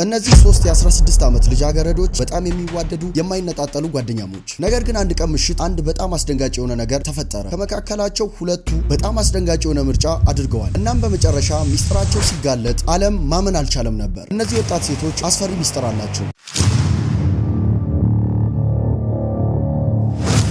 እነዚህ ሶስት የ16 ዓመት ልጃገረዶች በጣም የሚዋደዱ የማይነጣጠሉ ጓደኛሞች። ነገር ግን አንድ ቀን ምሽት አንድ በጣም አስደንጋጭ የሆነ ነገር ተፈጠረ። ከመካከላቸው ሁለቱ በጣም አስደንጋጭ የሆነ ምርጫ አድርገዋል። እናም በመጨረሻ ሚስጥራቸው ሲጋለጥ ዓለም ማመን አልቻለም ነበር። እነዚህ ወጣት ሴቶች አስፈሪ ሚስጥር አላቸው።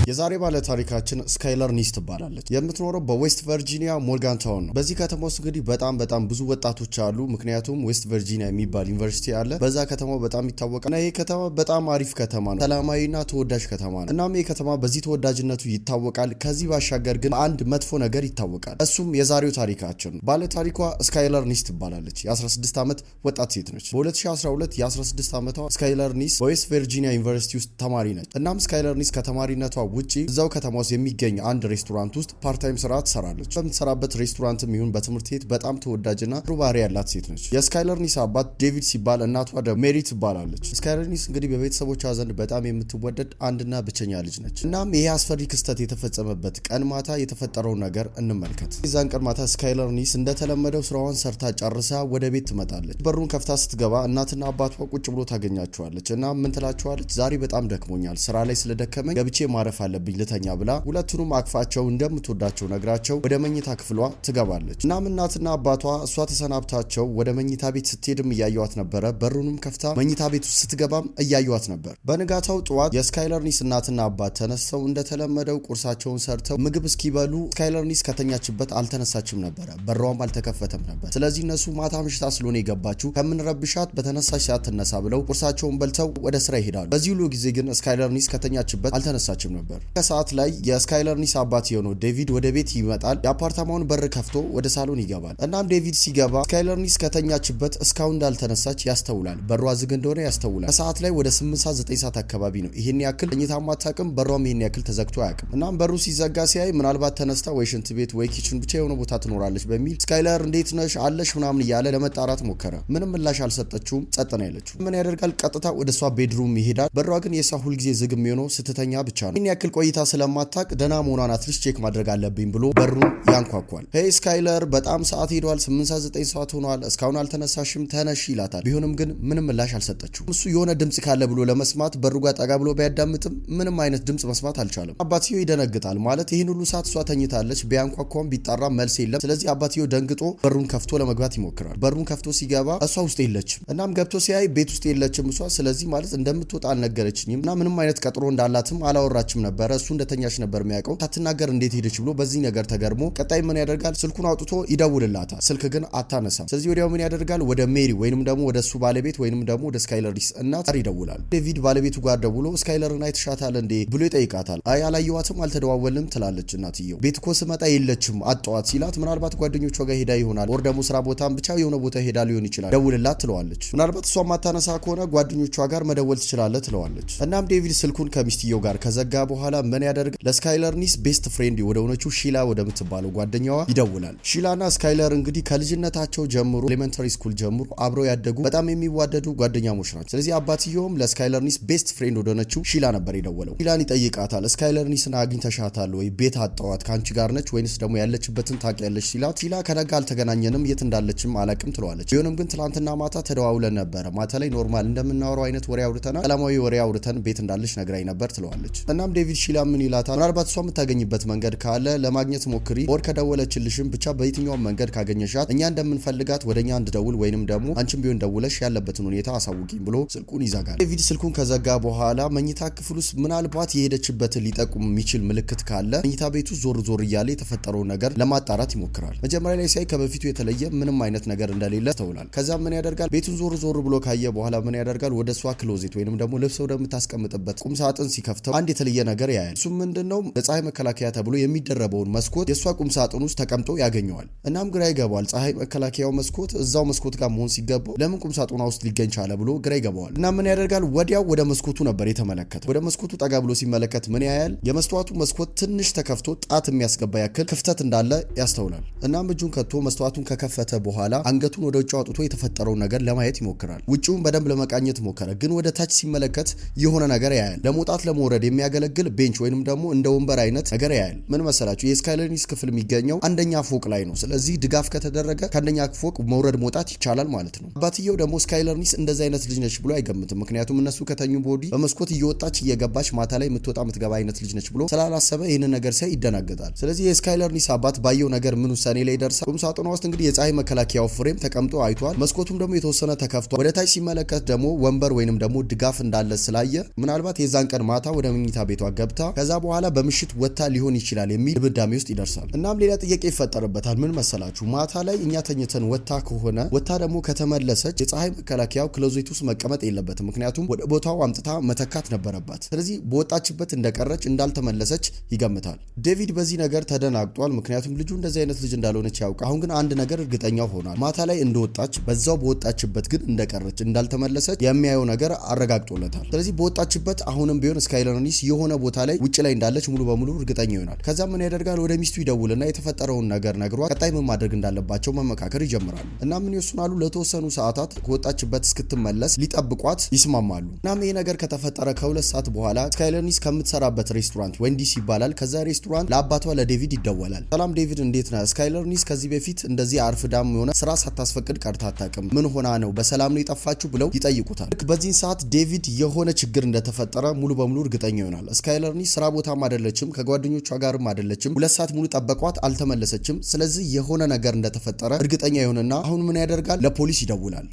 የዛሬ ባለ ታሪካችን ስካይለር ኒስ ትባላለች። የምትኖረው በዌስት ቨርጂኒያ ሞርጋን ታውን ነው። በዚህ ከተማ ውስጥ እንግዲህ በጣም ብዙ ወጣቶች አሉ። ምክንያቱም ዌስት ቨርጂኒያ የሚባል ዩኒቨርሲቲ አለ። በዛ ከተማው በጣም ይታወቃል። እና ይሄ ከተማ በጣም አሪፍ ከተማ ነው። ሰላማዊና ተወዳጅ ከተማ ነው። እናም ይሄ ከተማ በዚህ ተወዳጅነቱ ይታወቃል። ከዚህ ባሻገር ግን አንድ መጥፎ ነገር ይታወቃል። እሱም የዛሬው ታሪካችን ነው። ባለ ታሪኳ ስካይለር ኒስ ትባላለች። የ16 ዓመት ወጣት ሴት ነች። በ2012 የ16 ዓመቷ ስካይለር ኒስ በዌስት ቨርጂኒያ ዩኒቨርሲቲ ውስጥ ተማሪ ነች። እናም ስካይለር ኒስ ከተማሪነቷ ውጪ እዛው ከተማ ውስጥ የሚገኝ አንድ ሬስቶራንት ውስጥ ፓርታይም ስራ ትሰራለች። በምትሰራበት ሬስቶራንትም ይሁን በትምህርት ቤት በጣም ተወዳጅና ጥሩ ባህሪ ያላት ሴት ነች። የስካይለር ኒስ አባት ዴቪድ ሲባል እናቷ ሜሪ ትባላለች። ስካይለር ኒስ እንግዲህ በቤተሰቦቿ ዘንድ በጣም የምትወደድ አንድና ብቸኛ ልጅ ነች። እናም ይሄ አስፈሪ ክስተት የተፈጸመበት ቀን ማታ የተፈጠረው ነገር እንመልከት። የዛን ቀን ማታ ስካይለር ኒስ እንደተለመደው ስራዋን ሰርታ ጨርሳ ወደ ቤት ትመጣለች። በሩን ከፍታ ስትገባ እናትና አባቷ ቁጭ ብሎ ታገኛቸዋለች። እና ምን ትላቸዋለች? ዛሬ በጣም ደክሞኛል፣ ስራ ላይ ስለደከመኝ ገብቼ ማረፍ አለብኝ ልተኛ ብላ ሁለቱንም አቅፋቸው እንደምትወዳቸው ነግራቸው ወደ መኝታ ክፍሏ ትገባለች። እናም እናትና አባቷ እሷ ተሰናብታቸው ወደ መኝታ ቤት ስትሄድም እያዩዋት ነበረ። በሩንም ከፍታ መኝታ ቤት ውስጥ ስትገባም እያዩዋት ነበር። በንጋታው ጠዋት የስካይለር ኒስ እናትና አባት ተነስተው እንደተለመደው ቁርሳቸውን ሰርተው ምግብ እስኪበሉ ስካይለር ኒስ ከተኛችበት አልተነሳችም ነበረ። በሯም አልተከፈተም ነበር። ስለዚህ እነሱ ማታ ምሽታ ስለሆነ የገባችው ከምንረብሻት በተነሳች ሰዓት ትነሳ ብለው ቁርሳቸውን በልተው ወደ ስራ ይሄዳሉ። በዚህ ሁሉ ጊዜ ግን ስካይለር ኒስ ከተኛችበት አልተነሳችም ነበር። ከሰዓት ላይ የስካይለር ኒስ አባት የሆነው ዴቪድ ወደ ቤት ይመጣል። የአፓርታማውን በር ከፍቶ ወደ ሳሎን ይገባል። እናም ዴቪድ ሲገባ ስካይለር ኒስ ከተኛችበት እስካሁን እንዳልተነሳች ያስተውላል። በሯ ዝግ እንደሆነ ያስተውላል። ከሰዓት ላይ ወደ 8 ሰዓት 9 ሰዓት አካባቢ ነው። ይሄን ያክል ተኝታም አታውቅም። በሯም ይሄን ያክል ተዘግቶ አያውቅም። እናም በሩ ሲዘጋ ሲያይ ምናልባት ተነስታ ወይ ሽንት ቤት ወይ ኪችን ብቻ የሆነ ቦታ ትኖራለች በሚል ስካይለር እንዴት ነሽ አለሽ ምናምን እያለ ለመጣራት ሞከረ። ምንም ምላሽ አልሰጠችውም። ጸጥ ነው ያለችው። ምን ያደርጋል? ቀጥታ ወደ እሷ ቤድሩም ይሄዳል። በሯ ግን የሷ ሁልጊዜ ዝግ የሚሆነው ስትተኛ ብቻ ነው። ይሄን ያክል ቆይታ ስለማታውቅ ደህና መሆኗን አትሊስት ቼክ ማድረግ አለብኝ ብሎ በሩን ያንኳኳል። ሄይ ስካይለር፣ በጣም ሰዓት ሄዷል፣ 8 ሰዓት 9 ሰዓት ሆኗል፣ እስካሁን አልተነሳሽም፣ ተነሽ ይላታል። ቢሆንም ግን ምንም ምላሽ አልሰጠችው። እሱ የሆነ ድምጽ ካለ ብሎ ለመስማት በሩ ጋር ጠጋ ብሎ ቢያዳምጥም ምንም አይነት ድምጽ መስማት አልቻለም። አባትየው ይደነግጣል። ማለት ይህን ሁሉ ሰዓት እሷ ተኝታለች፣ ቢያንኳኳም ቢጣራ መልስ የለም። ስለዚህ አባትየው ደንግጦ በሩን ከፍቶ ለመግባት ይሞክራል። በሩን ከፍቶ ሲገባ እሷ ውስጥ የለችም። እናም ገብቶ ሲያይ ቤት ውስጥ የለችም እሷ። ስለዚህ ማለት እንደምትወጣ አልነገረችኝም እና ምንም አይነት ቀጥሮ እንዳላትም አላወራችም ነበረ። እሱ እንደተኛች ነበር የሚያውቀው። ሳትናገር እንዴት ሄደች ብሎ በዚህ ነገር ተገርሞ ቀጣይ ምን ያደርጋል? ስልኩን አውጥቶ ይደውልላታል። ስልክ ግን አታነሳም። ስለዚህ ወዲያው ምን ያደርጋል? ወደ ሜሪ ወይንም ደግሞ ወደ እሱ ባለቤት ወይንም ደግሞ ወደ ስካይለር ኒስ እናት ጋር ይደውላል። ዴቪድ ባለቤቱ ጋር ደውሎ ስካይለርን አይተሻታል እንዴ ብሎ ይጠይቃታል። አይ አላየዋትም፣ አልተደዋወልንም ትላለች እናትየው። ቤት እኮ ስመጣ የለችም አጣዋት ሲላት ምናልባት ጓደኞቿ ጋር ሄዳ ይሆናል ወር ደግሞ ስራ ቦታም ብቻ የሆነ ቦታ ሄዳ ሊሆን ይችላል፣ ደውልላት ትለዋለች። ምናልባት እሷ ማታነሳ ከሆነ ጓደኞቿ ጋር መደወል ትችላለህ ትለዋለች። እናም ዴቪድ ስልኩን ከሚስትየው ጋር ከዘጋ በኋላ ምን ያደርግ? ለስካይለር ኒስ ቤስት ፍሬንድ ወደ ሆነችው ሺላ ወደምትባለው ጓደኛዋ ይደውላል። ሺላና ስካይለር እንግዲህ ከልጅነታቸው ጀምሮ ኤሌመንተሪ ስኩል ጀምሮ አብረው ያደጉ በጣም የሚዋደዱ ጓደኛሞች ናቸው። ስለዚህ አባትየውም ለስካይለር ኒስ ቤስት ፍሬንድ ወደሆነችው ሺላ ነበር የደወለው። ሺላን ይጠይቃታል። ስካይለር ኒስን አግኝተሻታል ወይ? ቤት አጣዋት፣ ካንቺ ጋር ነች ወይንስ ደግሞ ያለችበትን ታውቂያለሽ ሲላት ሺላ ከነጋ አልተገናኘንም፣ የት እንዳለችም አላቅም ትለዋለች። ቢሆንም ግን ትላንትና ማታ ተደዋውለን ነበረ። ማታ ላይ ኖርማል እንደምናወራው አይነት ወሬ አውርተናል፣ ሰላማዊ ወሬ አውርተን ቤት እንዳለች ነግራኝ ነበር ትለዋለች። እናም ዴቪድ ሺላ ምን ይላታል? ምናልባት እሷ የምታገኝበት መንገድ ካለ ለማግኘት ሞክሪ፣ ወር ከደወለችልሽም ብቻ በየትኛውም መንገድ ካገኘሻት እኛ እንደምንፈልጋት ወደኛ እንድደውል ወይንም ደግሞ አንቺም ቢሆን ደውለሽ ያለበትን ሁኔታ አሳውቂኝ ብሎ ስልኩን ይዘጋል። ዴቪድ ስልኩን ከዘጋ በኋላ መኝታ ክፍል ውስጥ ምናልባት የሄደችበትን ሊጠቁም የሚችል ምልክት ካለ መኝታ ቤቱ ዞር እያለ የተፈጠረውን ነገር ለማጣራት ይሞክራል። መጀመሪያ ላይ ሲያይ ከበፊቱ የተለየ ምንም አይነት ነገር እንደሌለ ተውላል። ከዛም ምን ያደርጋል? ቤቱን ዞር ብሎ ካየ በኋላ ምን ያደርጋል? ወደ እሷ ክሎዜት ወይንም ደግሞ ልብስ ወደምታስቀምጥበት ቁም ሳጥን ሲከፍተው አንድ የተለየ ነገር ያያል። እሱም ምንድነው? ለፀሐይ መከላከያ ተብሎ የሚደረበውን መስኮት የእሷ ቁም ሳጥን ውስጥ ተቀምጦ ያገኘዋል። እናም ግራ ይገባዋል። ፀሐይ መከላከያው መስኮት እዛው መስኮት ጋር መሆን ሲገባው ለምን ቁም ሳጥኗ ውስጥ ሊገኝ ቻለ ብሎ ግራ ይገባዋል። እና ምን ያደርጋል? ወዲያው ወደ መስኮቱ ነበር የተመለከተው። ወደ መስኮቱ ጠጋ ብሎ ሲመለከት ምን ያያል? የመስተዋቱ መስኮት ትንሽ ተከፍቶ ጣት የሚያስገባ ያክል ክፍተት እንዳለ ያስተውላል። እናም እጁን ከቶ መስተዋቱን ከከፈተ በኋላ አንገቱን ወደ ውጭ አውጥቶ የተፈጠረውን ነገር ለማየት ይሞክራል። ውጪውን በደንብ ለመቃኘት ሞከረ፣ ግን ወደ ታች ሲመለከት የሆነ ነገር ያያል። ለመውጣት ለመውረድ የሚያገለግል ቤንች ወይንም ደግሞ እንደ ወንበር አይነት ነገር ያያል። ምን መሰላችሁ የስካይለር ኒስ ክፍል የሚገኘው አንደኛ ፎቅ ላይ ነው። ስለዚህ ድጋፍ ከተደረገ ከአንደኛ ፎቅ መውረድ መውጣት ይቻላል ማለት ነው። አባትየው ደግሞ ስካይለር ኒስ እንደዚህ አይነት ልጅ ነች ብሎ አይገምትም። ምክንያቱም እነሱ ከተኙ ቦዲ በመስኮት እየወጣች እየገባች ማታ ላይ የምትወጣ የምትገባ አይነት ልጅ ነች ብሎ ስላላሰበ ይህንን ነገር ሳይ ይደናገጣል። ስለዚህ የስካይለር ኒስ አባት ባየው ነገር ምን ውሳኔ ላይ ደርሳ ቁም ሳጥኗ ውስጥ እንግዲህ የፀሐይ መከላከያው ፍሬም ተቀምጦ አይቷል። መስኮቱም ደግሞ የተወሰነ ተከፍቷል። ወደ ታች ሲመለከት ደግሞ ወንበር ወይንም ደግሞ ድጋፍ እንዳለ ስላየ ምናልባት የዛን ቀን ማታ ወደ መኝታ ቤቷ ገብታ ከዛ በኋላ በምሽት ወታ ሊሆን ይችላል የሚል ድምዳሜ ውስጥ ይደርሳል። እናም ሌላ ጥያቄ ይፈጠርበታል። ምን መሰላችሁ ማታ ላይ እኛ ተኝተን ወታ ከሆነ ወታ ደግሞ ከተመለሰች የፀሐይ መከላከያው ክሎዜት ውስጥ መቀመጥ የለበትም። ምክንያቱም ወደ ቦታው አምጥታ መተካት ነበረባት። ስለዚህ በወጣችበት እንደቀረች እንዳልተመለሰች ይገምታል። ዴቪድ በዚህ ነገር ተደናግጧል። ምክንያቱም ልጁ እንደዚህ አይነት ልጅ እንዳልሆነች ያውቃል። አሁን ግን አንድ ነገር እርግጠኛ ሆኗል። ማታ ላይ እንደወጣች በዛው በወጣችበት ግን እንደቀረች እንዳልተመለሰች የሚያየው ነገር አረጋግጦለታል። ስለዚህ በወጣችበት አሁንም ቢሆን ስካይለር ኒስ የሆነ ቦታ ላይ ውጭ ላይ እንዳለች ሙሉ በሙሉ እርግጠኛ ይሆናል። ከዛ ምን ያደርጋል ወደ ሚስቱ ይደውልና የተፈጠረውን ነገር ነግሯት ቀጣይ ምን ማድረግ እንዳለባቸው መመካከር ይጀምራሉ። እና ምን ይወስናሉ ለተወሰኑ ሰዓታት ከወጣችበት እስክትመለስ ሊጠብቋት ይስማማሉ። እናም ይሄ ነገር ከተፈጠረ ከ2 ሰዓት በኋላ ስካይለር ኒስ ከምትሰራበት ሬስቶራንት ዌንዲስ ይባላል ከዛ ሬስቶራንት ለአባቷ ለዴቪድ ይደወላል። ሰላም ዴቪድ እንዴት ነህ? ስካይለር ኒስ ከዚህ በፊት እንደዚህ አርፍዳም የሆነ ስራ ሳታስፈቅድ ቀርታ አታውቅም። ምን ሆና ነው? በሰላም ነው የጠፋችሁ ብለው ይጠይቁታል። ልክ በዚህን ሰዓት ዴቪድ የሆነ ችግር እንደተፈጠረ ሙሉ በሙሉ እርግጠኛ ይሆናል። ስካይለር ኒስ ስራ ቦታም አይደለችም ከጓደኞቿ ጋርም አይደለችም። 2 ሰዓት ሙሉ ጠበቋት አልተመለሰችም። ስለዚህ የሆነ ነገር እንደተፈጠረ እርግጠኛ ይሆንና አሁን ምን ያደርጋል ለፖሊስ ይደውላል።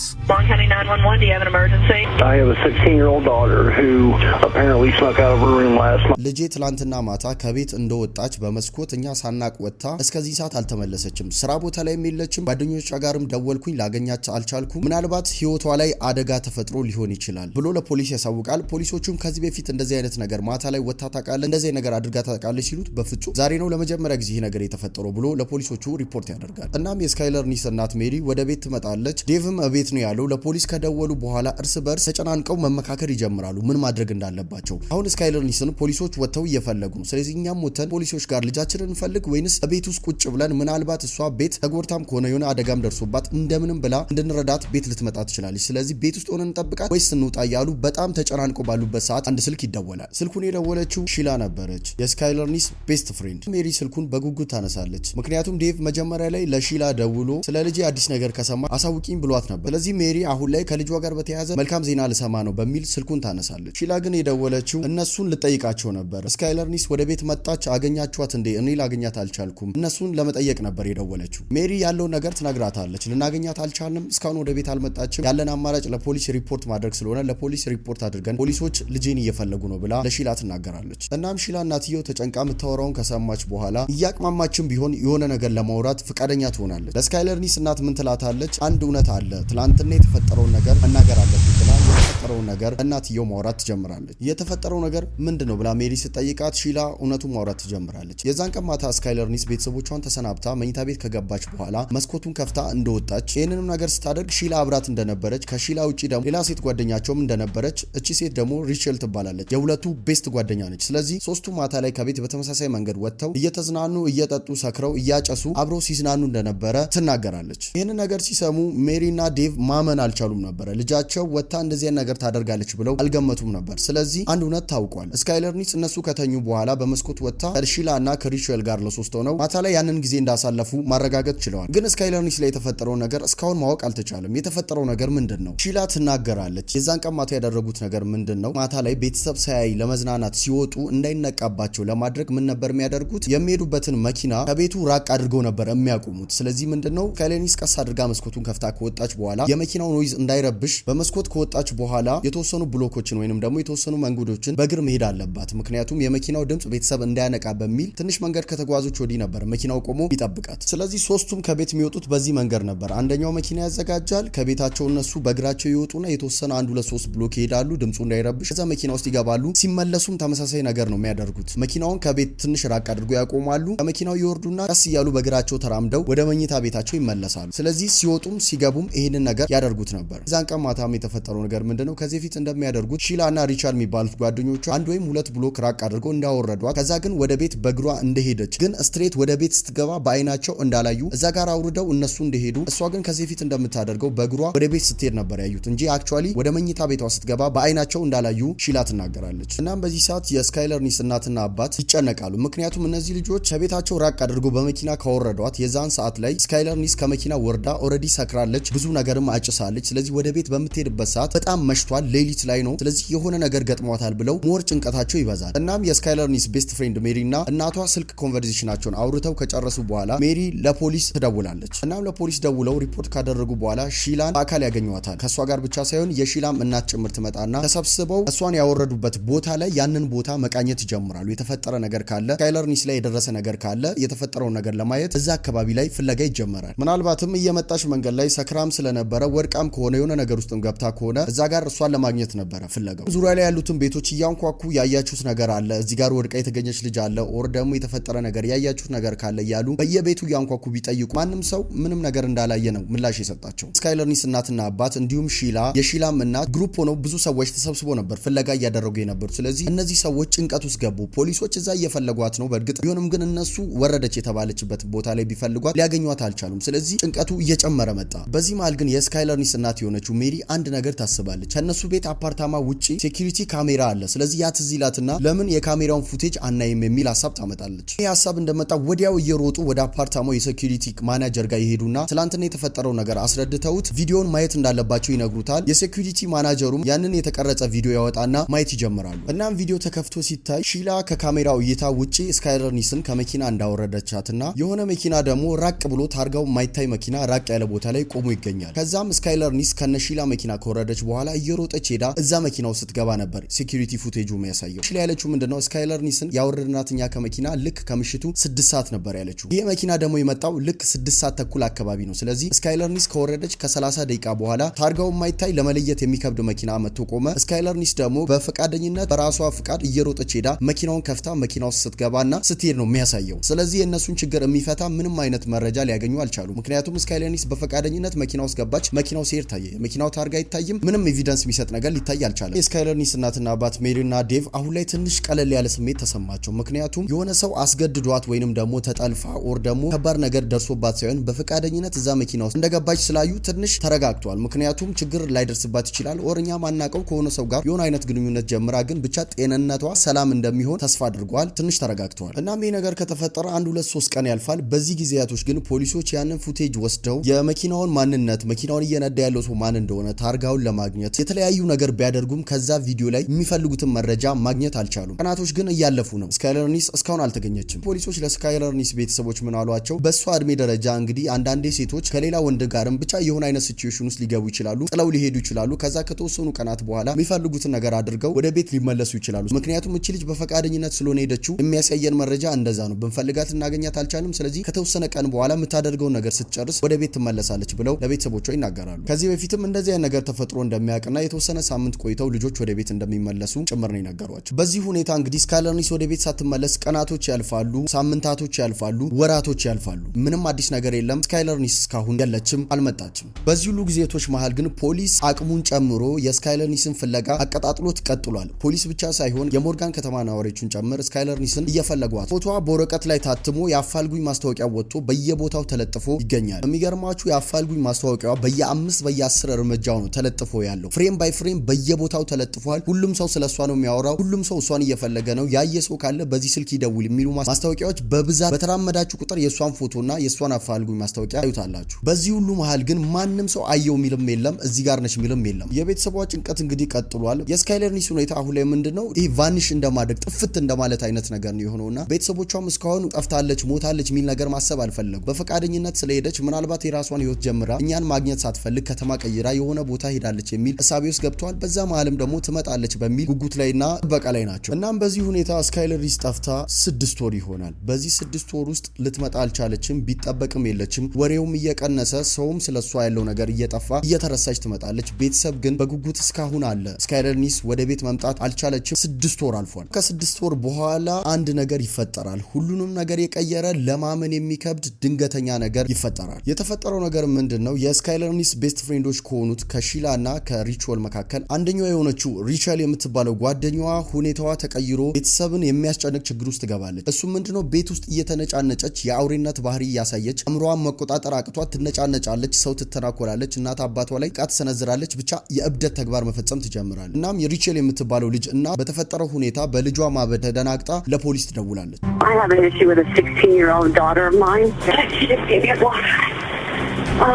ልጄ ትላንትና ማታ ከቤት እንደወጣች በመስኮት እኛ ሳናቅ ወጥታ እስከዚህ ሰዓት አልተመለሰችም። ስራ ቦታ ላይ የለችም። ጓደኞቿ ጋርም ደወልኩኝ ላገኛት አልቻልኩም። ምናልባት ህይወቷ ላይ አደጋ ተፈጥሮ ሊሆን ይችላል ብሎ ለፖሊስ ያሳውቃል። ፖሊሶቹም ከዚህ በፊት እንደዚህ አይነት ነገር ማታ ላይ ወጥታ ታውቃለች፣ እንደዚህ ነገር አድርጋ ታውቃለች ሲሉት በፍጹም ዛሬ ነው ለመጀመሪያ ጊዜ ይሄ ነገር የተፈጠረው ብሎ ለፖሊሶቹ ሪፖርት ያደርጋል። እናም የስካይለር ኒስ እናት ሜሪ ወደ ቤት ትመጣለች። ዴቭም ቤት ነው ያለው። ለፖሊስ ከደወሉ በኋላ እርስ በርስ ተጨናንቀው መመካከር ይጀምራሉ ምን ማድረግ እንዳለባቸው። አሁን ስካይለር ኒስን ፖሊሶች ወጥተው እየፈለጉ ነው። ስለዚህ እኛም ወተን ፖሊሶች ጋር ልጃችንን እንፈልግ ወይንስ ቤት ውስጥ ቁጭ ብለን ምናልባት እሷ ቤት ተጎድታም ከሆነ የሆነ አደጋም ደርሶባት እንደምንም ብላ እንድንረዳት ቤት ልትመጣ ትችላለች። ስለዚህ ቤት ውስጥ ሆነን እንጠብቃት ወይስ እንውጣ እያሉ በጣም ተጨናንቀው ባሉበት ሰዓት አንድ ስልክ ይደወላል። ስልኩን የደወለችው ሺላ ነበረች፣ የስካይለር ኒስ ቤስት ፍሬንድ። ሜሪ ስልኩን በጉጉት ታነሳለች። ምክንያቱም ዴቭ መጀመሪያ ላይ ለሺላ ደውሎ ስለ ልጄ አዲስ ነገር ከሰማ አሳውቂኝ ብሏት ነበር። ስለዚህ ሜሪ አሁን ላይ ከልጇ ጋር በተያያዘ መልካም ዜና ልሰማ ነው በሚል ስልኩን ታነሳለች። ሺላ ግን የደወለችው እነሱን ልጠይቃቸው ነበር። ስካይለር ኒስ ወደ ቤት መጣች አገኛችኋት እንዴ? እኔ ላገኛት አልቻልኩም። እነሱን ለመጠየቅ ነበር የደወለችው። ሜሪ ያለውን ነገር ትነግራታለች። ልናገኛት አልቻልንም፣ እስካሁን ወደ ቤት አልመጣችም። ያለን አማራጭ ለፖሊስ ሪፖርት ማድረግ ስለሆነ ለፖሊስ ሪፖርት አድርገን ፖሊሶች ልጄን እየፈለጉ ነው ብላ ለሺላ ትናገራለች። እናም ሺላ እናትየው ተጨንቃ የምታወራውን ከሰማች በኋላ እያቅማማችም ቢሆን የሆነ ነገር ለማውራት ፍቃደኛ ትሆናለች። ለስካይለር ኒስ እናት ምን ትላታለች? አንድ እውነት አለ፣ ትላንትና የተፈጠረውን ነገር መናገር አለብኝ ብላ የተፈጠረውን ነገር እናትየው ማውራት ትጀምራለች። የተፈጠረው ነገር ምንድነው ብላ ሜሪ ስትጠይቃት ሺላ እውነቱን ማውራት ትጀምራለች። የዛን ቀን ማታ ስካይለር ኒስ ቤተሰቦቿን ተሰናብታ መኝታ ቤት ከገባች በኋላ መስኮቱን ከፍታ እንደወጣች ይህንንም ነገር ስታደርግ ሺላ አብራት እንደነበረች ከሺላ ውጪ ደግሞ ሌላ ሴት ጓደኛቸውም እንደነበረች እቺ ሴት ደግሞ ሪቸል ትባላለች። የሁለቱ ቤስት ጓደኛ ነች። ስለዚህ ሶስቱ ማታ ላይ ከቤት በተመሳሳይ መንገድ ወጥተው እየተዝናኑ እየጠጡ ሰክረው እያጨሱ አብረው ሲዝናኑ እንደነበረ ትናገራለች። ይህንን ነገር ሲሰሙ ሜሪና ዴቭ ማመን አልቻሉም ነበረ። ልጃቸው ወጥታ እንደዚህ ነገር ታደርጋለች ብለው አልገመቱም ነበር። ስለዚህ አንድ እውነት ታውቋል። ስካይለር ኒስ እነሱ ከተኙ በኋላ በመስኮት ወጥታ ከሺላ እና ከሪቸል ጋር ለሶስት ሆነው ማታ ላይ ያንን ጊዜ እንዳሳለፉ ማረጋገጥ ችለዋል። ግን ስካይለር ኒስ ላይ የተፈጠረው ነገር እስካሁን ማወቅ አልተቻለም። የተፈጠረው ነገር ምንድን ነው? ሺላ ትናገራለች። የዛን ቀን ማታ ያደረጉት ነገር ምንድን ነው? ማታ ላይ ቤተሰብ ሳያይ ለመዝናናት ሲወጡ እንዳይነቃባቸው ለማድረግ ምን ነበር የሚያደርጉት? የሚሄዱበትን መኪና ከቤቱ ራቅ አድርገው ነበር የሚያቆሙት። ስለዚህ ምንድነው ስካይለር ኒስ ቀስ አድርጋ መስኮቱን ከፍታ ከወጣች በኋላ የመኪናው ኖይዝ እንዳይረብሽ በመስኮት ከወጣች በኋላ የተወሰኑ ብሎኮችን ወይንም ደግሞ የተወሰኑ መንገዶችን በእግር መሄድ አለባት። ምክንያቱም የመኪናው ድምጽ ቤተሰብ እንዳያነቃ በሚል ትንሽ መንገድ ከተጓዞች ወዲህ ነበር መኪናው ቆሞ ይጠብቃት። ስለዚህ ሶስቱም ከቤት የሚወጡት በዚህ መንገድ ነበር። አንደኛው መኪና ያዘጋጃል፣ ከቤታቸው እነሱ በእግራቸው ይወጡና የተወሰነ 1-2-3 ብሎክ ይሄዳሉ ድምጹ እንዳይረብሽ። ከዛ መኪና ውስጥ ይገባሉ። ሲመለሱም ተመሳሳይ ነገር ነው የሚያደርጉት። መኪናውን ከቤት ትንሽ ራቅ አድርገው ያቆማሉ። ከመኪናው ይወርዱና ቀስ እያሉ በእግራቸው ተራምደው ወደ መኝታ ቤታቸው ይመለሳሉ። ስለዚህ ሲወጡም ሲገቡም ይህንን ነገር ያደርጉት ነበር። ዛን ቀን ማታም የተፈጠረው ነገር ምንድነው? ከዚህ ፊት እንደሚያደርጉት ሺላና ሪቻርድ የሚባሉት ጓደኞቿ አንድ ወይም ሁለት ብሎክ ራቅ አድርገው እንዳወረዷት ከዛ ግን ወደ ቤት በእግሯ እንደሄደች ግን ስትሬት ወደ ቤት ስትገባ በአይናቸው እንዳላዩ እዛ ጋር አውርደው እነሱ እንደሄዱ እሷ ግን ከዚህ ፊት እንደምታደርገው በእግሯ ወደ ቤት ስትሄድ ነበር ያዩት እንጂ አክቹአሊ ወደ መኝታ ቤቷ ስትገባ በአይናቸው እንዳላዩ ሺላ ትናገራለች። እናም በዚህ ሰዓት የስካይለር ኒስ እናትና አባት ይጨነቃሉ። ምክንያቱም እነዚህ ልጆች ከቤታቸው ራቅ አድርገው በመኪና ካወረዷት የዛን ሰዓት ላይ ስካይለር ኒስ ከመኪና ወርዳ ኦልሬዲ ሰክራለች፣ ብዙ ነገርም አጭሳለች። ስለዚህ ወደ ቤት በምትሄድበት ሰዓት በጣም መሽቷል፣ ሌሊት ላይ ነው። ስለዚህ የሆነ ነገር ገጥሟታል ብለው ሞር ጭንቀታቸው ይበዛል። እናም የስካይለር ኒስ ቤስት ፍሬንድ ሜሪ እና እናቷ ስልክ ኮንቨርሴሽናቸውን አውርተው ከጨረሱ በኋላ ሜሪ ለፖሊስ ትደውላለች። እናም ለፖሊስ ደውለው ሪፖርት ካደረጉ በኋላ ሺላን በአካል ያገኟታል። ከእሷ ጋር ብቻ ሳይሆን የሺላም እናት ጭምር ትመጣና ተሰብስበው እሷን ያወረዱበት ቦታ ላይ ያንን ቦታ መቃኘት ይጀምራሉ። የተፈጠረ ነገር ካለ ስካይለር ኒስ ላይ የደረሰ ነገር ካለ የተፈጠረውን ነገር ለማየት እዛ አካባቢ ላይ ፍለጋ ይጀምራል። ምናልባትም እየመጣች መንገድ ላይ ሰክራም ስለነበረ ወድቃም ከሆነ የሆነ ነገር ውስጥም ገብታ ከሆነ እዛ ጋር እሷን ለማግኘት ነበረ ፍለጋው። ዙሪያ ላይ ያሉትን ቤቶች እያንኳኩ ያያችሁት ነገር አለ፣ እዚህ ጋር ወድቃ የተገኘች ልጅ አለ፣ ኦር ደግሞ የተፈጠረ ነገር ያያችሁት ነገር ካለ እያሉ በየቤቱ እያንኳኩ ቢጠይቁ ማንም ሰው ምንም ነገር እንዳላየ ነው ምላሽ የሰጣቸው። ስካይለር ኒስ እናትና አባት እንዲሁም የሺላም እናት ግሩፕ ሆነው ብዙ ሰዎች ተሰብስቦ ነበር ፍለጋ እያደረጉ የነበሩ። ስለዚህ እነዚህ ሰዎች ጭንቀት ውስጥ ገቡ። ፖሊሶች እዛ እየፈለጓት ነው በእርግጥ ቢሆንም ግን እነሱ ወረደች የተባለችበት ቦታ ላይ ቢፈልጓት ሊያገኟት አልቻሉም። ስለዚህ ጭንቀቱ እየጨመረ መጣ። በዚህ መሃል ግን የስካይለር ኒስ እናት የሆነችው ሜሪ አንድ ነገር ታስባለች። ከነሱ ቤት አፓርታማ ውጪ ሴኩሪቲ ካሜራ አለ። ስለዚህ ያ ትዝ ይላትና ለምን የካሜራውን ፉቴጅ አናይም የሚል ሀሳብ ታመጣለች። ይህ ሀሳብ እንደመጣ ወዲያው እየሮጡ ወደ አፓርታማው የሴኩሪቲ ማናጀር ጋር ይሄዱና ትላንትና የተፈጠረው ነገር አስረድተውት ቪዲዮን ማየት እንዳለባቸው ይነግሩታል። የሴኩሪቲ ማናጀሩም ያንን የተቀረጸ ቪዲዮ ያወጣና ማየት ይጀምራሉ። እናም ቪዲዮ ተከፍቶ ሲታይ ሺላ ከካሜራው እይታ ውጪ ስካይለር ኒስን ከመኪና እንዳወረደቻትና የሆነ መኪና ደግሞ ራቅ ብሎ ታርጋው ማይታይ መኪና ራቅ ያለ ቦታ ላይ ቆሞ ይገኛል። ከዛም ስካይለር ኒስ ከነሺላ መኪና ከወረደች በኋላ እየሮጠች ሄዳ እዛ መኪናው ስትገባ ነበር ሴኩሪቲ ፉቴጁ የሚያሳየው። ሺላ ያለችው ምንድነው ስካይለር ኒስን ያወረድናትኛ ከመኪና ልክ ከምሽቱ 6 ሰዓት ነበር ያለችው። ይሄ መኪና ደግሞ የመጣው ልክ 6 ሰዓት ተኩል አካባቢ ነው። ስለዚህ ስካይለር ኒስ ከወረደች ከ30 ደቂቃ በኋላ ታርጋው ማይታይ ለመለየት የሚከብድ መኪና መጥቶ ቆመ። ስካይለር ኒስ ደግሞ በፈቃደኝነት በራሷ ፍቃድ እየሮጠች ሄዳ መኪናውን ከፍታ መኪናው ስትገባና ስትሄድ ነው የሚያሳየው። ስለዚህ የእነሱን ችግር የሚፈታ ምንም አይነት መረጃ ሊያገኙ አልቻሉ። ምክንያቱም ስካይለር ኒስ በፈቃደኝነት መኪናው ውስጥ ገባች፣ መኪናው ሲሄድ ታየ፣ መኪናው ታርጋ አይታይም፣ ምንም ኤቪደንስ የሚሰጥ ነገር ሊታይ አልቻለም። የስካይለር ኒስ እናትና አባት ሜሪና ዴቭ አሁን ላይ ትንሽ ቀለል ያለ ስሜት ተሰማቸው። ምክንያቱም የሆነ ሰው አስገድዷት ወይንም ደግሞ ተጠልፋ ኦር ደግሞ ከባድ ነገር ደርሶባት ሳይሆን በፈቃደኝነት እዛ መኪና ውስጥ እንደገባች ስላዩ ትንሽ ተረጋግቷል። ምክንያቱም ችግር ላይደርስባት ይችላል ኦር እኛ ማናቀው ከሆነ ሰው ጋር የሆነ አይነት ግንኙነት ጀምራ ግን ብቻ ጤንነቷ ሰላም እንደሚሆን ተስፋ አድርገዋል። ትንሽ ተረጋግተዋል። እናም ይህ ነገር ከተፈጠረ 1-2-3 ቀን ያልፋል። በዚህ ጊዜያቶች ግን ፖሊሶች ያንን ፉቴጅ ወስደው የመኪናውን ማንነት መኪናውን እየነዳ ያለው ሰው ማን እንደሆነ ታርጋውን ለማግኘት የተለያዩ ነገር ቢያደርጉም ከዛ ቪዲዮ ላይ የሚፈልጉትን መረጃ ማግኘት አልቻሉም። ቀናቶች ግን እያለፉ ነው። ስካይለር ኒስ እስካሁን አልተገኘችም። ፖሊሶች ለስካይለር ኒስ ቤተሰቦች ምን አሏቸው? በሷ እድሜ ደረጃ እንግዲህ አንዳንዴ ሴቶች ከሌላ ወንድ ጋርም ብቻ የሆነ አይነት ሲቹዌሽን ውስጥ ሊገቡ ይችላሉ፣ ጥለው ሊሄዱ ይችላሉ። ከዛ ከተወሰኑ ቀናት በኋላ የሚፈልጉትን ነገር አድርገው ወደ ቤት ሊመለሱ ይችላሉ። ምክንያቱም እቺ ልጅ በፈቃደኝነት ስለሆነ ሄደችው የሚያሳየን መረጃ እንደዛ ነው። ብንፈልጋት እናገኛት አልቻልም። ስለዚህ ከተወሰነ ቀን በኋላ የምታደርገውን ነገር ስትጨርስ ወደ ቤት ትመለሳለች ብለው ለቤተሰቦቿ ይናገራሉ። ከዚህ በፊትም እንደዚህ አይነት ነገር ተፈጥሮ እንደሚያውቅና የተወሰነ ሳምንት ቆይተው ልጆች ወደ ቤት እንደሚመለሱ ጭምር ነው የነገሯቸው። በዚህ ሁኔታ እንግዲህ ስካይለር ኒስ ወደ ቤት ሳትመለስ ቀናቶች ያልፋሉ፣ ሳምንታቶች ያልፋሉ፣ ወራቶች ያልፋሉ። ምንም አዲስ ነገር የለም። ስካይለር ኒስ እስካሁን የለችም፣ አልመጣችም። በዚህ ሁሉ ጊዜቶች መሃል ግን ፖሊስ አቅሙን ጨምሮ የስካይለር ኒስን ፍለጋ አቀጣጥሎት ቀጥሏል። ፖሊስ ብቻ ሳይሆን የሞርጋን ከተማ ነዋሪዎችን ጨምር ስካይለር ኒስን እየፈለጓት፣ ፎቶዋ በወረቀት ላይ ታትሞ የአፋልጉኝ ማስታወቂያ ወጥቶ በየቦታው ተለጥፎ ይገኛል። የሚገርማችሁ የአፋልጉኝ ማስታወቂያዋ በየ5 በየ10 እርምጃው ነው ተለጥፎ ያለው። ፍሬም ባይ ፍሬም በየቦታው ተለጥፏል። ሁሉም ሰው ስለሷ ነው የሚያወራው። ሁሉም ሰው እሷን እየፈለገ ነው። ያየ ሰው ካለ በዚህ ስልክ ይደውል የሚሉ ማስታወቂያዎች በብዛት በተራመዳችሁ ቁጥር የሷን ፎቶና የሷን አፋልጉኝ ማስታወቂያ ታዩታላችሁ። በዚህ ሁሉ መሃል ግን ማንም ሰው አየው ሚልም የለም፣ እዚህ ጋር ነች ሚልም የለም። የቤተሰቧ ጭንቀት እንግዲህ ቀጥሏል። የስካይለር ኒስ ሁኔታ አሁን ላይ ምንድነው ይሄ ቫኒሽ እንደማድረግ ጥፍት እንደማለት አይነት ነገር ነው የሆነውና ቤተሰቦቿም እስካሁን ጠፍታለች ሞታለች ሚል ነገር ማሰብ አልፈለጉ። በፈቃደኝነት ስለሄደች ምናልባት የራሷን ህይወት ጀምራ እኛን ማግኘት ሳትፈልግ ከተማ ቀይራ የሆነ ቦታ ሄዳለች የሚል እሳቤ ውስጥ ገብተዋል። በዛ መሃልም ደግሞ ትመጣለች በሚል ጉጉት ላይና ጥበቃ ላይ ናቸው። እናም በዚህ ሁኔታ ስካይለር ኒስ ጠፍታ 6 ወር ይሆናል። በዚህ 6 ወር ውስጥ ልትመጣ አልቻለችም። ቢጠበቅም የለችም። ወሬውም እየቀነሰ ሰውም ስለሷ ያለው ነገር እየጠፋ እየተረሳች ትመጣለች። ቤተሰብ ግን በጉጉት እስካሁን አለ። ስካይለር ኒስ ወደ ቤት መምጣት አልቻለችም። 6 ወር አልፏል። ከ6 ወር በኋላ አንድ ነገር ይፈጠራል። ሁሉንም ነገር የቀየረ ለማመን የሚከብድ ድንገተኛ ነገር ይፈጠራል። የተፈጠረው ነገር ምንድነው? የስካይለር ኒስ ቤስት ፍሬንዶች ከሆኑት ከሺላ እና ከሪቾ ሳውል መካከል አንደኛው የሆነችው ሪቸል የምትባለው ጓደኛዋ ሁኔታዋ ተቀይሮ ቤተሰብን የሚያስጨንቅ ችግር ውስጥ ትገባለች። እሱ ምንድነው ቤት ውስጥ እየተነጫነጨች የአውሬነት ባህሪ እያሳየች አእምሮዋን መቆጣጠር አቅቷት ትነጫነጫለች፣ ሰው ትተናኮላለች፣ እናት አባቷ ላይ ጥቃት ትሰነዝራለች፣ ብቻ የእብደት ተግባር መፈጸም ትጀምራለች። እናም የሪቸል የምትባለው ልጅ እና በተፈጠረው ሁኔታ በልጇ ማበድ ተደናግጣ ለፖሊስ ትደውላለች።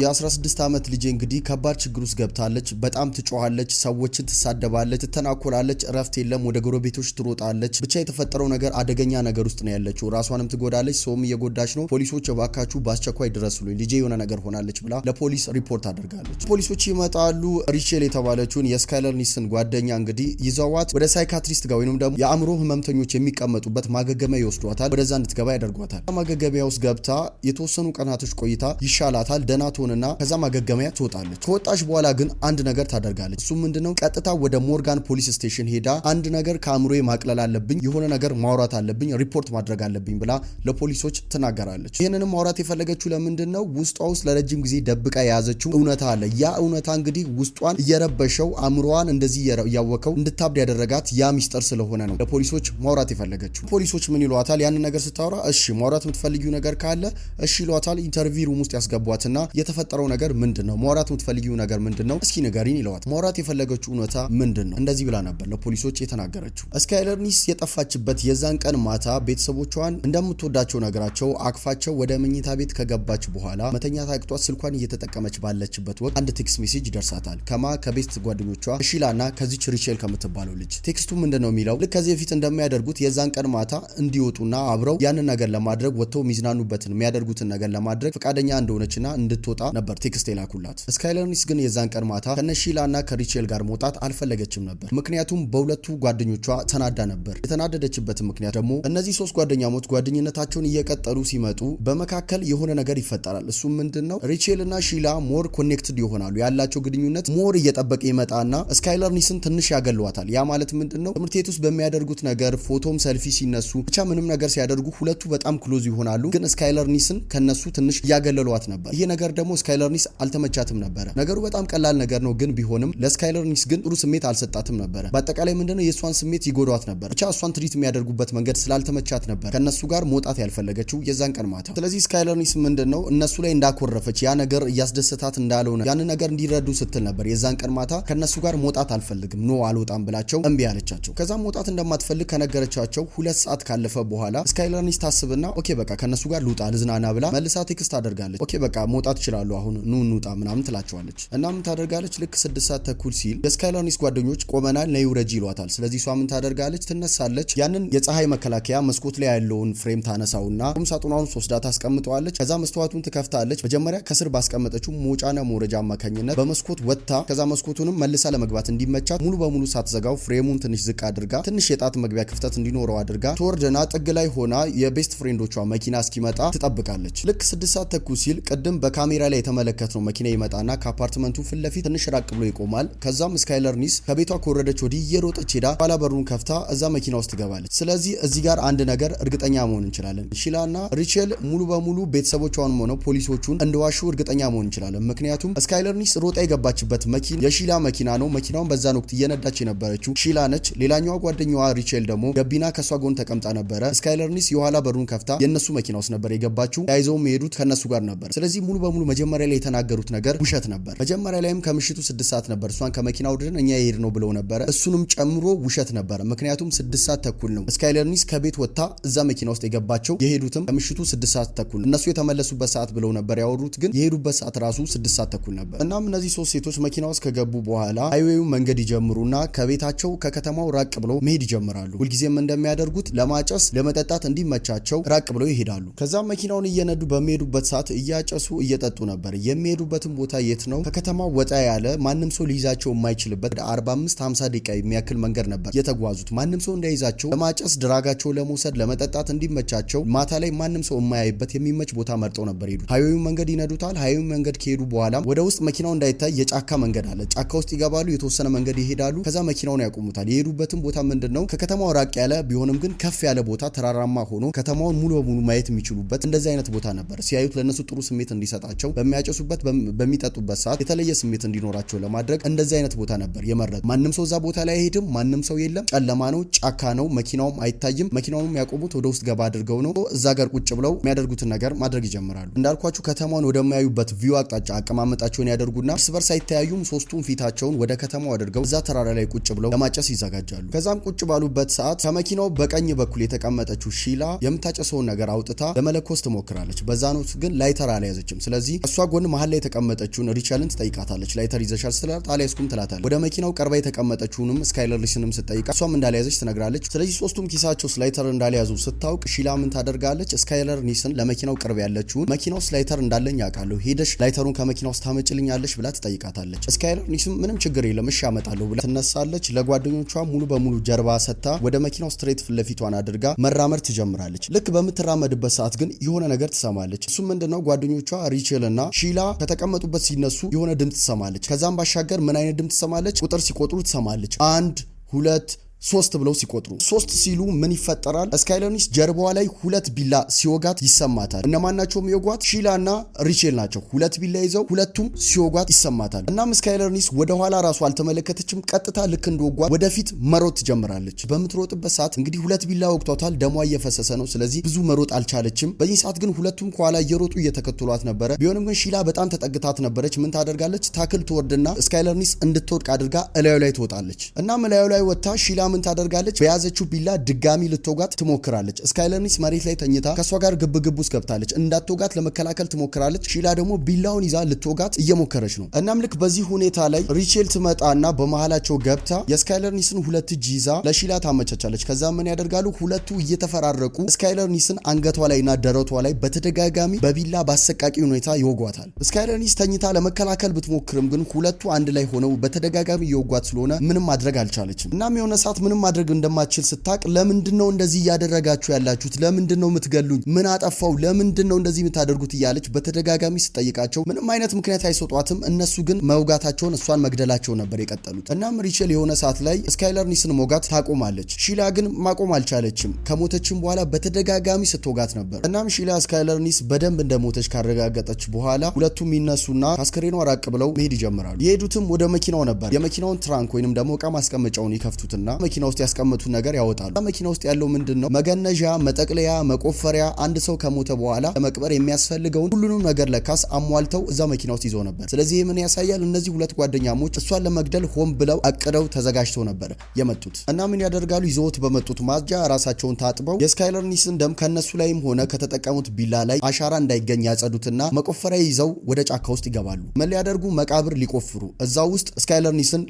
የ16 ዓመት ልጅ እንግዲህ ከባድ ችግር ውስጥ ገብታለች። በጣም ትጮሃለች፣ ሰዎችን ትሳደባለች፣ ትተናኮላለች፣ እረፍት የለም፣ ወደ ጎረቤቶች ትሮጣለች። ብቻ የተፈጠረው ነገር አደገኛ ነገር ውስጥ ነው ያለችው። ራሷንም ትጎዳለች፣ ሰውም እየጎዳች ነው። ፖሊሶች እባካችሁ በአስቸኳይ ድረሱልኝ፣ ልጄ የሆነ ነገር ሆናለች ብላ ለፖሊስ ሪፖርት አድርጋለች። ፖሊሶች ይመጣሉ። ሪቸል የተባለችውን የስካይለር ኒስን ጓደኛ እንግዲህ ይዘዋት ወደ ሳይካትሪስት ጋር ወይንም ደግሞ የአእምሮ ህመምተኞች የሚቀመጡበት ማገገሚያ ይወስዷታል። ወደዛ እንድትገባ ያደርጓታል። ማገገሚያ ውስጥ ገብታ የተወሰኑ ቀናቶች ቆይታ ይሻላታል፣ ደና ትሆንና ከዛ ማገገሚያ ትወጣለች። ከወጣች በኋላ ግን አንድ ነገር ታደርጋለች። እሱ ምንድነው ቀጥታ ወደ ሞርጋን ፖሊስ ስቴሽን ሄዳ አንድ ነገር ከአእምሮዬ ማቅለል አለብኝ፣ የሆነ ነገር ማውራት አለብኝ፣ ሪፖርት ማድረግ አለብኝ ብላ ለፖሊሶች ትናገራለች። ይህንንም ማውራት የፈለገችው ለምንድነው ውስጧ ውስጥ ለረጅም ጊዜ ደብቃ የያዘችው እውነታ አለ። ያ እውነታ እንግዲህ ውስጧን እየረበሸው አእምሮዋን እንደዚህ እያወከው እንድታብድ ያደረጋት ያ ሚስጥር ስለሆነ ነው ለፖሊሶች ማውራት የፈለገችው። ፖሊሶች ምን ይሏታል? ያንን ነገር ስታወራ እሺ ማውራት የምትፈልጊው ነገር ካለ እሺ ይሏታል። ኢንተርቪው ሩም ውስጥ ያስገቧትና የተፈጠረው ነገር ምንድነው? ማውራት የምትፈልጊው ነገር ምንድነው? እስኪ ንገሪኝ ይለዋት። ማውራት የፈለገችው እውነታ ምንድነው? እንደዚህ ብላ ነበር ለፖሊሶች የተናገረችው። ስካይለር ኒስ የጠፋችበት የዛን ቀን ማታ ቤተሰቦቿን እንደምትወዳቸው ነገራቸው አቅፋቸው ወደ መኝታ ቤት ከገባች በኋላ መተኛት አቅቷት ስልኳን እየተጠቀመች ባለችበት ወቅት አንድ ቴክስት ሜሴጅ ይደርሳታል። ከቤት ጓደኞቿ ሺላና ከዚች ሪቸል ከምትባለው ልጅ። ቴክስቱ ምንድነው የሚለው? ልክ ከዚህ በፊት እንደሚያደርጉት የዛን ቀን ማታ እንዲወጡና አብረው ያንን ነገር ለማድረግ ወጥተው የሚዝናኑበትን የሚያደርጉትን ነገር ለማድረግ ፈቃደኛ እንደሆነችና እንድትወጣ ነበር ቴክስት የላኩላት። ስካይለር ኒስ ግን የዛን ቀን ማታ ከነሺላና ከሪቸል ጋር መውጣት አልፈለገችም ነበር። ምክንያቱም በሁለቱ ጓደኞቿ ተናዳ ነበር። የተናደደችበት ምክንያት ደግሞ እነዚህ ሶስት ጓደኛሞች ጓደኝነታቸውን እየቀጠሉ ሲመጡ በመካከል የሆነ ነገር ይፈጠራል። እሱም ምንድነው? ሪቸልና ሺላ ሞር ኮኔክትድ ይሆናሉ። ያላቸው ግንኙነት ሞር እየጠበቀ ይመጣና ስካይለር ኒስን ትንሽ ያገለዋታል። ያ ማለት ምንድነው? ትምህርት ቤት ውስጥ በሚያደርጉት ነገር ፎቶም ሰልፊ ሲነሱ ብቻ ምንም ነገር ሲያደርጉ ሁለቱ በጣም ክሎዝ ይሆናሉ። ግን ስካይለር ኒስን ከነሱ ትንሽ ያገለሏት ነበር። ይሄ ነገር ደግሞ ስካይለር ኒስ አልተመቻትም ነበር። ነገሩ በጣም ቀላል ነገር ነው ግን ቢሆንም ለስካይለር ኒስ ግን ጥሩ ስሜት አልሰጣትም ነበር። በአጠቃላይ ምንድነው የሷን ስሜት ይጎዷት ነበር። ብቻ እሷን ትሪት የሚያደርጉበት መንገድ ስላልተመቻት ነበር ከነሱ ጋር መውጣት ያልፈለገችው የዛን ቀን ማታ። ስለዚህ ስካይለር ኒስ ምንድነው እነሱ ላይ እንዳኮረፈች ያ ነገር እያስደሰታት እንዳልሆነ ያን ነገር እንዲረዱ ስትል ነበር የዛን ቀን ማታ ከነሱ ጋር መውጣት አልፈልግም ኖ አልወጣም ብላቸው እምቢ አለቻቸው። ከዛም መውጣት እንደማትፈልግ ከነገረቻቸው 2 ሰዓት ካለፈ በኋላ ስካይለር ኒስ ታስብና ኦኬ በቃ ከነሱ ጋር ልውጣ ልዝናና ብላ መልሳ ቴክስት አደርጋለች። ኦኬ በቃ መውጣት ይችላሉ አሁን ኑ እንውጣ ምናምን ትላቸዋለች። እና ምን ታደርጋለች? ልክ 6 ሰዓት ተኩል ሲል የስካይለር ኒስ ጓደኞች ቆመናል ነይ ውረጂ ይሏታል። ስለዚህ እሷ ምን ታደርጋለች? ትነሳለች። ያንን የፀሐይ መከላከያ መስኮት ላይ ያለውን ፍሬም ታነሳውና ቁም ሳጥኗን ወስዳ ታስቀምጠዋለች። ከዛ መስተዋቱን ትከፍታለች። መጀመሪያ ከስር ባስቀመጠችው መውጫና መውረጃ አማካኝነት በመስኮት ወጥታ ከዛ መስኮቱንም መልሳ ለመግባት እንዲመቻት ሙሉ በሙሉ ሳትዘጋው ፍሬሙን ትንሽ ዝቅ አድርጋ ትንሽ የጣት መግቢያ ክፍተት እንዲኖረው አድርጋ ትወርድና ጥግ ላይ ሆና የቤስት ፍሬንዶቿ መኪና እስኪመጣ ትጠብቃለች። ልክ 6 ሰዓት ተኩል ሲል ቅድም በካሜራ ላይ የተመለከትነው መኪና ይመጣና ከአፓርትመንቱ ፊት ለፊት ትንሽ ራቅ ብሎ ይቆማል። ከዛም ስካይለር ኒስ ከቤቷ ከወረደች ወዲህ እየሮጠች ሄዳ ባላ በሩን ከፍታ እዛ መኪና ውስጥ ትገባለች። ስለዚህ እዚህ ጋር አንድ ነገር እርግጠኛ መሆን እንችላለን። ሺላና ሪቸል ሙሉ በሙሉ ቤተሰቦቿን ሆነው ፖሊሶቹን እንደዋሹ እርግጠኛ መሆን እንችላለን። ምክንያቱም ስካይለር ኒስ ሮጣ የገባችበት መኪና የሺላ መኪና ነው። መኪናውን በዛን ወቅት እየነዳች የነበረችው ሺላ ነች። ሌላኛዋ ጓደኛዋ ሪቸል ደግሞ ገቢና ከሷ ጎን ተቀምጣ ነበረ። ስካይለር ኒስ የኋላ በሩን ከፍታ የነሱ መኪና ውስጥ ነበር የገባችው። ያይዘው የሄዱት ከነሱ ጋር ነበር። ስለዚህ ሙሉ በሙሉ መጀመሪያ ላይ የተናገሩት ነገር ውሸት ነበር። መጀመሪያ ላይም ከምሽቱ 6 ሰዓት ነበር እሷን ከመኪና ወርደን እኛ የሄድ ነው ብለው ነበረ። እሱንም ጨምሮ ውሸት ነበር። ምክንያቱም 6 ሰዓት ተኩል ነው ስካይለር ኒስ ከቤት ወጥታ እዛ መኪና ውስጥ የገባቸው። የሄዱትም ከምሽቱ 6 ሰዓት ተኩል እነሱ የተመለሱበት ሰዓት ብለው ነበር ያወሩት፣ ግን የሄዱበት ሰዓት ራሱ 6 ሰዓት ተኩል ነበር። እናም እነዚህ 3 ሴቶች መኪና ውስጥ ከገቡ በኋላ ሃይዌው መንገድ ይጀምሩና ከቤታቸው ከከተማው ራቅ ብለው መሄድ ይጀምራሉ። ሁልጊዜም እንደሚያደርጉት ለማጨስ ለመጠጣት እንዲመቻቸው ራቅ ብለው ይሄዳሉ። ከዛም መኪናውን እየነዱ በሚሄዱበት ሰዓት እያጨሱ እየጠጡ ነበር። የሚሄዱበትም ቦታ የት ነው? ከከተማው ወጣ ያለ ማንም ሰው ሊይዛቸው የማይችልበት 45-50 ደቂቃ የሚያክል መንገድ ነበር የተጓዙት። ማንም ሰው እንዳይዛቸው ለማጨስ ድራጋቸው ለመውሰድ ለመጠጣት እንዲመቻቸው ማታ ላይ ማንም ሰው የማያይበት የሚመች ቦታ መርጠው ነበር ሄዱት። ሃይዌው መንገድ ይነዱታል። ሃይዌው መንገድ ከሄዱ በኋላ ወደ ውስጥ መኪናው እንዳይታይ የጫካ መንገድ አለ። ጫካ ውስጥ ይገባሉ። የተወሰነ መንገድ ይሄዳሉ። ከዛ መኪናውን ያቆሙታል። የሄዱበትም ቦታ ምንድነው? ከከተማው ራቅ ያለ ቢሆንም ግን ከፍ ያለ ቦታ ተራራማ ሆኖ ከተማውን ሙሉ በሙሉ ማየት የሚችሉበት እንደዚህ አይነት ቦታ ነበር። ሲያዩት ለነሱ ጥሩ ስሜት እንዲሰጣቸው እንዲሰማቸው በሚያጨሱበት በሚጠጡበት ሰዓት የተለየ ስሜት እንዲኖራቸው ለማድረግ እንደዚህ አይነት ቦታ ነበር የመረጡ። ማንም ሰው እዛ ቦታ ላይ አይሄድም። ማንም ሰው የለም። ጨለማ ነው፣ ጫካ ነው። መኪናውም አይታይም። መኪናውም ያቆሙት ወደ ውስጥ ገባ አድርገው ነው። እዛ ጋር ቁጭ ብለው የሚያደርጉትን ነገር ማድረግ ይጀምራሉ። እንዳልኳችሁ ከተማውን ወደማያዩበት ቪው አቅጣጫ አቀማመጣቸውን ያደርጉና እርስ በርስ አይተያዩም። ሶስቱም ፊታቸውን ወደ ከተማው አድርገው እዛ ተራራ ላይ ቁጭ ብለው ለማጨስ ይዘጋጃሉ። ከዛም ቁጭ ባሉበት ሰዓት ከመኪናው በቀኝ በኩል የተቀመጠችው ሺላ የምታጨሰውን ነገር አውጥታ ለመለኮስ ትሞክራለች። በዛን ወቅት ግን ላይተር አልያዘችም። ስለዚህ እሷ ጎን መሀል ላይ የተቀመጠችውን ሪቸልን ትጠይቃታለች። ላይተር ይዘሻል ስትላት አልያዝኩም ትላታለች። ወደ መኪናው ቀርባ የተቀመጠችውንም ስካይለር ኒስንም ስትጠይቃ እሷም እንዳልያዘች ትነግራለች። ስለዚህ ሶስቱም ኪሳቸው ላይተር እንዳልያዙ ስታውቅ ሺላ ምን ታደርጋለች? ስካይለር ኒስን ለመኪናው ቅርብ ያለችውን መኪናው ውስጥ ላይተር እንዳለኝ ያውቃለሁ፣ ሄደሽ ላይተሩን ከመኪናው ውስጥ ታመጭልኛለሽ ብላ ትጠይቃታለች። ስካይለር ኒስም ምንም ችግር የለም እሺ አመጣለሁ ብላ ትነሳለች። ለጓደኞቿ ሙሉ በሙሉ ጀርባ ሰጥታ ወደ መኪናው ስትሬት ፊት ለፊቷን አድርጋ መራመድ ትጀምራለች። ልክ በምትራመድበት ሰዓት ግን የሆነ ነገር ትሰማለች። እሱ ምንድነው? ጓደኞቿ ሪቸል እና ሺላ ከተቀመጡበት ሲነሱ የሆነ ድምጽ ትሰማለች። ከዛም ባሻገር ምን አይነት ድምጽ ትሰማለች? ቁጥር ሲቆጥሩ ትሰማለች። 1 2 3 ብለው ሲቆጥሩ 3 ሲሉ ምን ይፈጠራል? ስካይለር ኒስ ጀርባዋ ላይ 2 ቢላ ሲወጋት ይሰማታል። እነማን ናቸው የሚወጓት? ሺላ እና ሪቼል ናቸው። 2 ቢላ ይዘው ሁለቱም ሲወጓት ይሰማታል። እናም ስካይለር ኒስ ወደ ኋላ ራሱ አልተመለከተችም። ቀጥታ ልክ እንደወጓት ወደፊት መሮጥ ትጀምራለች። በምትሮጥበት ሰዓት እንግዲህ 2 ቢላ ወቅቷታል። ደሟ እየፈሰሰ ነው። ስለዚህ ብዙ መሮጥ አልቻለችም። በዚህ ሰዓት ግን ሁለቱም ከኋላ እየሮጡ እየተከተሏት ነበረ። ቢሆንም ግን ሺላ በጣም ተጠግታት ነበረች። ምን ታደርጋለች? ታክል ትወርድና ስካይለር ኒስ እንድትወድቅ አድርጋ እላዩ ላይ ትወጣለች። እናም እላዩ ላይ ወጥታ ሺላ ምን ታደርጋለች? በያዘችው ቢላ ድጋሚ ልትወጋት ትሞክራለች። ስካይለር ኒስ መሬት ላይ ተኝታ ከሷ ጋር ግብግብ ውስጥ ገብታለች። እንዳትወጋት ለመከላከል ትሞክራለች። ሺላ ደግሞ ቢላውን ይዛ ልትወጋት እየሞከረች ነው። እናም ልክ በዚህ ሁኔታ ላይ ሪቼል ትመጣና በመሃላቸው ገብታ የስካይለር ኒስን 2 እጅ ይዛ ለሺላ ታመቻቻለች። ከዛ ምን ያደርጋሉ? ሁለቱ እየተፈራረቁ ስካይለር ኒስን አንገቷ ላይና ደረቷ ላይ በተደጋጋሚ በቢላ በአሰቃቂ ሁኔታ ይወጓታል። ስካይለር ኒስ ተኝታ ለመከላከል ብትሞክርም ግን ሁለቱ አንድ ላይ ሆነው በተደጋጋሚ ይወጓት ስለሆነ ምንም ማድረግ አልቻለችም። እናም የሆነ ሰዓት ምንም ማድረግ እንደማትችል ስታቅ ለምንድነው እንደዚህ እያደረጋችሁ ያላችሁት? ለምንድነው የምትገሉኝ? ምን አጠፋው? ለምንድነው እንደዚህ የምታደርጉት? እያለች በተደጋጋሚ ስትጠይቃቸው ምንም አይነት ምክንያት አይሰጧትም። እነሱ ግን መውጋታቸውን እሷን መግደላቸው ነበር የቀጠሉት። እናም ሪቸል የሆነ ሰዓት ላይ ስካይለር ኒስን ሞጋት ታቆማለች። ሺላ ግን ማቆም አልቻለችም። ከሞተችም በኋላ በተደጋጋሚ ስትወጋት ነበር። እናም ሺላ ስካይለር ኒስ በደንብ እንደሞተች ካረጋገጠች በኋላ ሁለቱም ይነሱና ከአስከሬኗ ራቅ ብለው መሄድ ይጀምራሉ። የሄዱትም ወደ መኪናው ነበር። የመኪናውን ትራንክ ወይንም ደግሞ እቃ ማስቀመጫውን ይከፍቱትና መኪና ውስጥ ያስቀመጡት ነገር ያወጣሉ። መኪና ውስጥ ያለው ምንድነው? መገነዣ፣ መጠቅለያ፣ መቆፈሪያ አንድ ሰው ከሞተ በኋላ ለመቅበር የሚያስፈልገውን ሁሉንም ነገር ለካስ አሟልተው እዛ መኪና ውስጥ ይዘው ነበር። ስለዚህ ምን ያሳያል? እነዚህ ሁለት ጓደኛሞች እሷን ለመግደል ሆን ብለው አቅደው ተዘጋጅተው ነበር የመጡት። እና ምን ያደርጋሉ? ይዘውት በመጡት ማስጃ ራሳቸውን ታጥበው የስካይለር ኒስን ደም ከነሱ ላይም ሆነ ከተጠቀሙት ቢላ ላይ አሻራ እንዳይገኝ ያጸዱትና መቆፈሪያ ይዘው ወደ ጫካ ውስጥ ይገባሉ። ምን ሊያደርጉ? መቃብር ሊቆፍሩ። እዛው ውስጥ ስካይለር ኒስን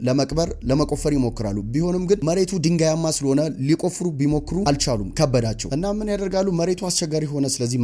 ለመቆፈር ይሞክራሉ። ቢሆንም ግን መሬቱ ድንጋያማ ስለሆነ ሊቆፍሩ ቢሞክሩ አልቻሉም፣ ከበዳቸው። እና ምን ያደርጋሉ? መሬቱ አስቸጋሪ ሆነ። ስለዚህ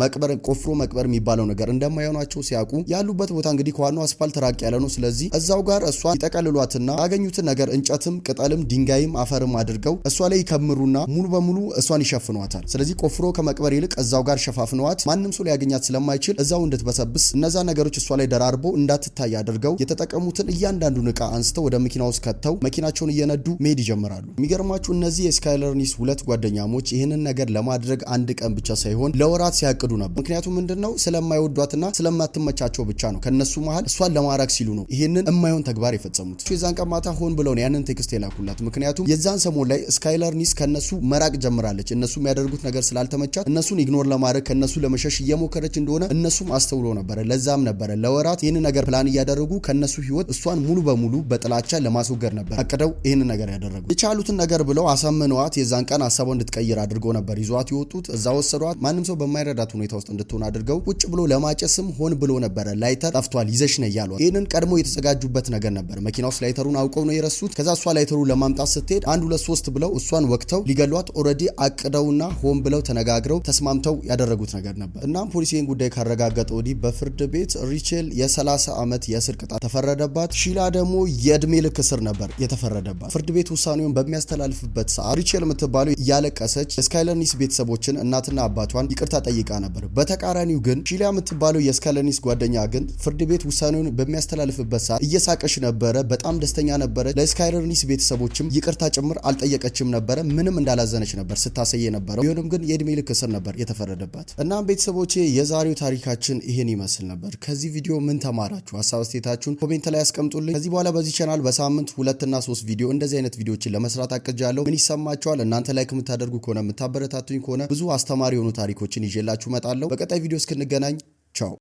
ቆፍሮ መቅበር የሚባለው ነገር እንደማይሆናቸው ሲያውቁ ያሉበት ቦታ እንግዲህ ከዋናው አስፋልት ራቅ ያለ ነው። ስለዚህ እዛው ጋር እሷን ይጠቀልሏትና ያገኙትን ነገር እንጨትም፣ ቅጠልም፣ ድንጋይም አፈርም አድርገው እሷ ላይ ይከምሩና ሙሉ በሙሉ እሷን ይሸፍኗታል። ስለዚህ ቆፍሮ ከመቅበር ይልቅ እዛው ጋር ሸፋፍነዋት ማንም ሰው ሊያገኛት ስለማይችል እዛው እንድትበሰብስ እነዛ ነገሮች እሷ ላይ ደራርበው እንዳትታይ አድርገው የተጠቀሙትን እያንዳንዱን ዕቃ አንስተው ወደ መኪና ውስጥ ከተው መኪናቸውን እየነዱ መሄድ ይጀምራሉ። የሚገርማችሁ እነዚህ የስካይለር ኒስ ሁለት ጓደኛሞች ይህንን ነገር ለማድረግ አንድ ቀን ብቻ ሳይሆን ለወራት ሲያቅዱ ነበር። ምክንያቱም ምንድነው? ስለማይወዷትና ስለማትመቻቸው ብቻ ነው። ከነሱ መሃል እሷን ለማራክ ሲሉ ነው ይህንን የማይሆን ተግባር የፈጸሙት። የዛን ቀን ማታ ሆን ብለው ነው ያንን ቴክስት የላኩላት። ምክንያቱም የዛን ሰሞን ላይ ስካይለር ኒስ ከነሱ መራቅ ጀምራለች። እነሱ የሚያደርጉት ነገር ስላልተመቻት እነሱን ኢግኖር ለማድረግ ከነሱ ለመሸሽ እየሞከረች እንደሆነ እነሱም አስተውሎ ነበረ። ለዛም ነበረ ለወራት ይህንን ነገር ፕላን እያደረጉ ከነሱ ህይወት እሷን ሙሉ በሙሉ በጥላቻ ለማስወገድ ነበር አቅደው ይህንን ነገር ያደረጉ። የቻሉትን ነገር ብለው አሳምነዋት የዛን ቀን ሀሳቧን እንድትቀይር አድርገው ነበር ይዟት የወጡት። እዛ ወሰዷት። ማንም ሰው በማይረዳት ሁኔታ ውስጥ እንድትሆን አድርገው ቁጭ ብሎ ለማጨስም ሆን ብሎ ነበረ። ላይተር ጠፍቷል ይዘሽ ነው ያሏት። ይህንን ቀድሞ የተዘጋጁበት ነገር ነበር። መኪና ውስጥ ላይተሩን አውቀው ነው የረሱት። ከዛ እሷ ላይተሩ ለማምጣት ስትሄድ 1 2 3 ብለው እሷን ወቅተው ሊገሏት ኦልሬዲ አቅደውና ሆን ብለው ተነጋግረው ተስማምተው ያደረጉት ነገር ነበር። እናም ፖሊስ ይህን ጉዳይ ካረጋገጠ ወዲህ በፍርድ ቤት ሪቼል የ30 ዓመት የእስር ቅጣት ተፈረደባት። ሺላ ደግሞ የእድሜ ልክ እስር ነበር የተፈረደባት። ፍርድ ቤት ውሳኔውን በሚያስተላልፍበት ሰዓት ሪቸል የምትባለው እያለቀሰች የስካይለር ኒስ ቤተሰቦችን እናትና አባቷን ይቅርታ ጠይቃ ነበር። በተቃራኒው ግን ሺሊያ የምትባለው የስካይለር ኒስ ጓደኛ ግን ፍርድ ቤት ውሳኔውን በሚያስተላልፍበት ሰዓት እየሳቀች ነበረ። በጣም ደስተኛ ነበረ። ለስካይለር ኒስ ቤተሰቦችም ይቅርታ ጭምር አልጠየቀችም ነበረ። ምንም እንዳላዘነች ነበር ስታሰየ ነበረው። ቢሆንም ግን የእድሜ ልክ እስር ነበር የተፈረደባት። እናም ቤተሰቦቼ የዛሬው ታሪካችን ይሄን ይመስል ነበር። ከዚህ ቪዲዮ ምን ተማራችሁ? ሀሳብ አስተያየታችሁን ኮሜንት ላይ ያስቀምጡልኝ። ከዚህ በኋላ በዚህ ቻናል በሳምንት 2 እና 3 ቪዲዮ እንደዚህ አይነት ቪዲዮዎችን ለመስራት አቅጃለሁ። ምን ይሰማችኋል? እናንተ ላይክ የምታደርጉ ከሆነ የምታበረታቱኝ ከሆነ ብዙ አስተማሪ የሆኑ ታሪኮችን ይዤላችሁ እመጣለሁ። በቀጣይ ቪዲዮ እስክንገናኝ ቻው።